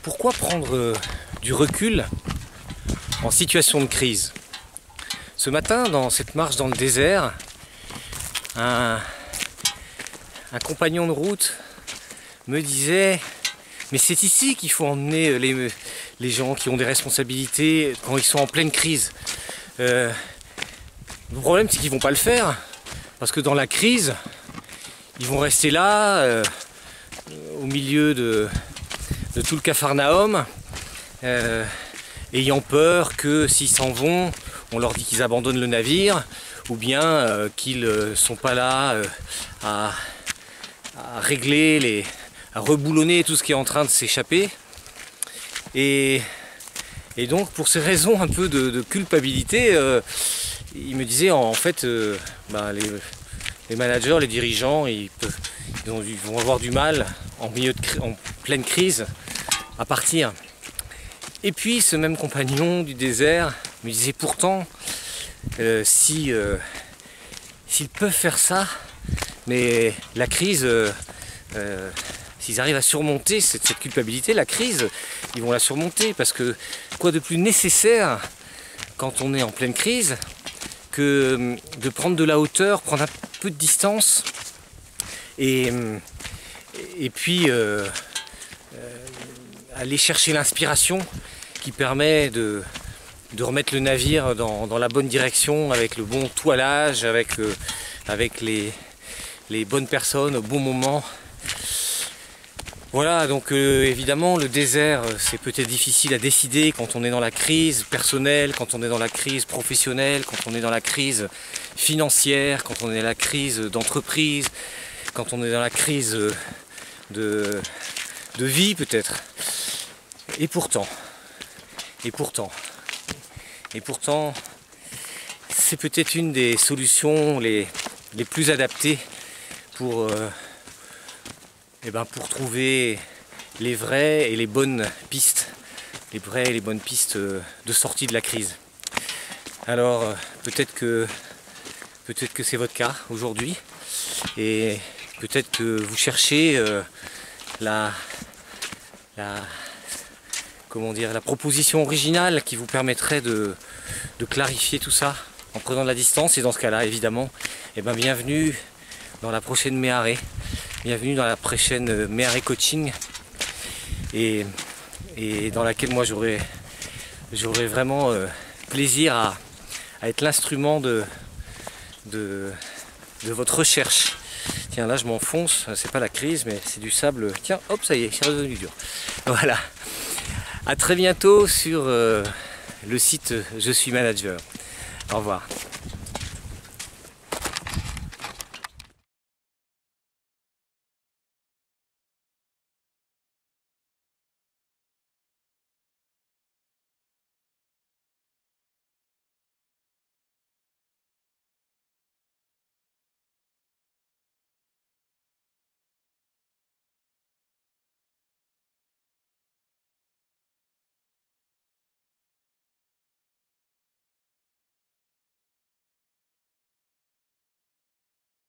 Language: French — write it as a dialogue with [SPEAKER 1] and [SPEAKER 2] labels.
[SPEAKER 1] Pourquoi prendre du recul en situation de crise? Ce matin, dans cette marche dans le désert, un compagnon de route me disait: mais c'est ici qu'il faut emmener les gens qui ont des responsabilités quand ils sont en pleine crise. Le problème, c'est qu'ils vont pas le faire, parce que dans la crise, ils vont rester là, au milieu de tout le Capharnaüm, ayant peur que s'ils s'en vont, on leur dit qu'ils abandonnent le navire, ou bien qu'ils ne sont pas là à régler, à reboulonner tout ce qui est en train de s'échapper. Et donc, pour ces raisons un peu de culpabilité, il me disait en fait, les managers, les dirigeants, ils vont avoir du mal en pleine crise à partir. Et puis ce même compagnon du désert me disait: pourtant, s'ils peuvent faire ça, mais la crise, s'ils arrivent à surmonter cette culpabilité, la crise, ils vont la surmonter, parce que quoi de plus nécessaire quand on est en pleine crise que de prendre de la hauteur, prendre un peu de distance et puis aller chercher l'inspiration qui permet de remettre le navire dans la bonne direction, avec le bon toilage, avec les bonnes personnes au bon moment. Voilà, donc évidemment le désert, c'est peut-être difficile à décider quand on est dans la crise personnelle, quand on est dans la crise professionnelle, quand on est dans la crise financière, quand on est dans la crise d'entreprise, quand on est dans la crise de vie peut-être. Et pourtant, c'est peut-être une des solutions les plus adaptées pour trouver les vraies et les bonnes pistes, de sortie de la crise. Alors peut-être que c'est votre cas aujourd'hui, et peut-être que vous cherchez la proposition originale qui vous permettrait de clarifier tout ça en prenant de la distance. Et dans ce cas-là, évidemment, bienvenue dans la prochaine Méharé. Bienvenue dans la prochaine Méharé Coaching, et dans laquelle moi j'aurai vraiment plaisir à être l'instrument de votre recherche. Tiens, là je m'enfonce, c'est pas la crise mais c'est du sable. Tiens, hop, ça y est, c'est redevenu dur. Voilà. À très bientôt sur le site Je suis manager. Au revoir.